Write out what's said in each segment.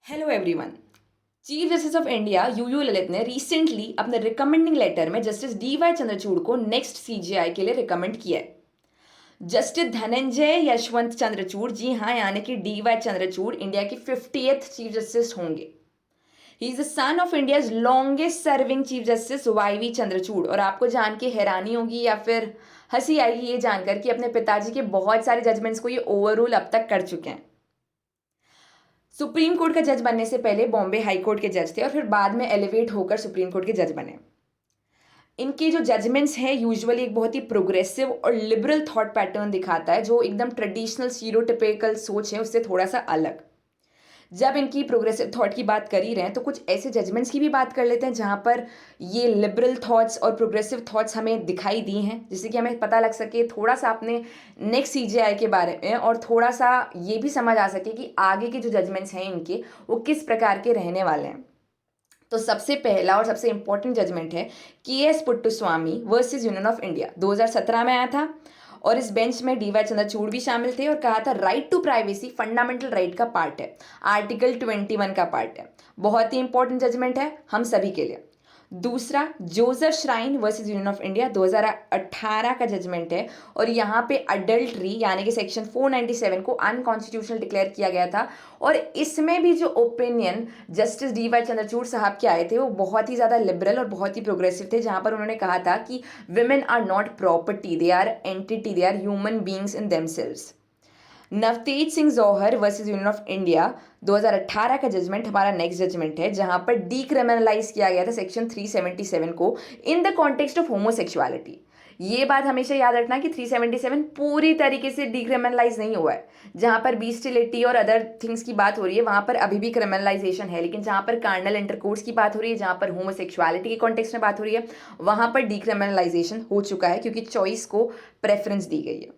Hello everyone. Chief justice of India UU Lalit ने recently अपने recommending letter में justice DY Chandrachud को नेक्स्ट सीजेआई के लिए रिकमेंड किया है। जस्टिस धनंजय यशवंत चंद्रचूड़, जी हाँ, यानी कि डीवाई चंद्रचूड़ इंडिया की 50th चीफ जस्टिस होंगे। He is the son of India's longest serving chief justice Y V Chandrachud. और आपको जान के हैरानी होगी या फिर हंसी आएगी ये जानकर कि अपने पिताजी के बहुत सारे जजमेंट्स को ये ओवररूल अब तक कर चुके हैं। सुप्रीम कोर्ट का जज बनने से पहले बॉम्बे हाई कोर्ट के जज थे और फिर बाद में एलिवेट होकर सुप्रीम कोर्ट के जज बने। इनके जो जजमेंट्स हैं यूजुअली एक बहुत ही प्रोग्रेसिव और लिबरल थॉट पैटर्न दिखाता है, जो एकदम ट्रेडिशनल स्टीरियोटिपिकल सोच है उससे थोड़ा सा अलग। जब इनकी प्रोग्रेसिव थॉट की बात कर ही रहे हैं तो कुछ ऐसे जजमेंट्स की भी बात कर लेते हैं जहाँ पर ये लिबरल थॉट्स और प्रोग्रेसिव थॉट्स हमें दिखाई दी हैं, जिससे कि हमें पता लग सके थोड़ा सा अपने नेक्स्ट सीजेआई के बारे में, और थोड़ा सा ये भी समझ आ सके कि आगे के जो जजमेंट्स हैं इनके वो किस प्रकार के रहने वाले हैं। तो सबसे पहला और सबसे इंपॉर्टेंट जजमेंट है के S Puttaswamy versus Union of India, 2017 में आया था। और इस बेंच में डीवाई चंद्रचूड़ भी शामिल थे और कहा था right to privacy fundamental right का पार्ट है, आर्टिकल 21 का पार्ट है। बहुत ही इंपॉर्टेंट जजमेंट है हम सभी के लिए। दूसरा Joseph shrine versus Union of India, 2018 का जजमेंट है। और यहाँ पे अडल्ट्री यानी कि सेक्शन 497 को अनकॉन्स्टिट्यूशनल डिक्लेयर किया गया था। और इसमें भी जो ओपिनियन जस्टिस डीवाई चंद्रचूड़ साहब के आए थे वो बहुत ही ज़्यादा लिबरल और बहुत ही प्रोग्रेसिव थे, जहाँ पर उन्होंने कहा था कि women are not property, they are entity, they are human beings in themselves. Navtej Singh Johar versus Union of India, 2018 का जजमेंट हमारा नेक्स्ट जजमेंट है, जहां पर डीक्रिमिनलाइज किया गया था सेक्शन 377 को in the context of homosexuality. ये बात हमेशा याद रखना कि 377 पूरी तरीके से डीक्रिमिनलाइज नहीं हुआ है। जहां पर बीस्टिलिटी और अदर थिंग्स की बात हो रही है वहां पर अभी भी क्रिमिनलाइजेशन है, लेकिन जहां पर कार्नल इंटरकोर्स की बात हो रही है, जहां पर होमोसेक्सुअलिटी के कॉन्टेक्स्ट में बात हो रही है, वहां पर डीक्रिमिनलाइजेशन हो चुका है क्योंकि चॉइस को प्रेफरेंस दी गई है।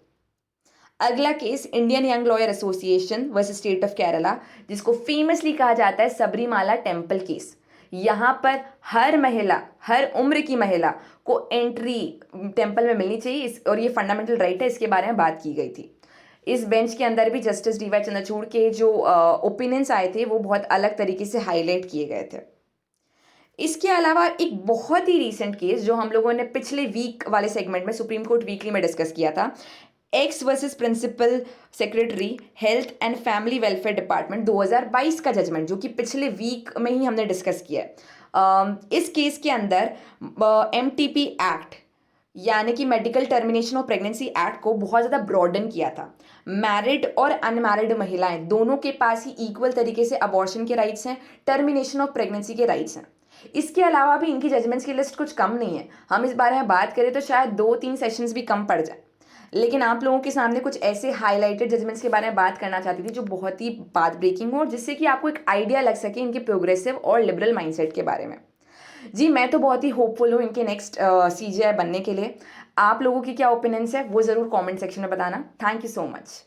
अगला case Indian young lawyer association versus state of Kerala, जिसको फेमसली कहा जाता है सबरीमाला टेम्पल केस। यहाँ पर हर महिला, हर उम्र की महिला को एंट्री टेम्पल में मिलनी चाहिए और ये फंडामेंटल राइट है, इसके बारे में बात की गई थी। इस बेंच के अंदर भी जस्टिस डीवाई चंद्रचूड़ के जो ओपिनियंस आए थे वो बहुत अलग तरीके से हाईलाइट किए गए थे। इसके अलावा एक बहुत ही रीसेंट केस जो हम लोगों ने पिछले वीक वाले सेगमेंट में सुप्रीम कोर्ट वीकली में डिस्कस किया था, X versus principal secretary health and family welfare department, 2022 का जजमेंट, जो कि पिछले वीक में ही हमने डिस्कस किया है। इस केस के अंदर MTP एक्ट यानी कि medical termination of pregnancy act को बहुत ज़्यादा ब्रॉडन किया था। मैरिड और अनमैरिड महिलाएं दोनों के पास ही इक्वल तरीके से अबॉर्शन के राइट्स हैं, टर्मिनेशन ऑफ प्रेगनेंसी के राइट्स हैं। इसके अलावा भी इनकी जजमेंट्स की लिस्ट कुछ कम नहीं है। हम इस बारे में बात करें तो शायद 2-3 सेशंस भी कम पड़ जाए, लेकिन आप लोगों के सामने कुछ ऐसे हाईलाइटेड जजमेंट्स के बारे में बात करना चाहती थी जो बहुत ही बात ब्रेकिंग हो और जिससे कि आपको एक आइडिया लग सके इनके प्रोग्रेसिव और लिबरल माइंडसेट के बारे में। जी, मैं तो बहुत ही होपफुल हूँ इनके नेक्स्ट CJI बनने के लिए। आप लोगों की क्या ओपिनियंस है वो ज़रूर कमेंट सेक्शन में बताना। Thank you so much.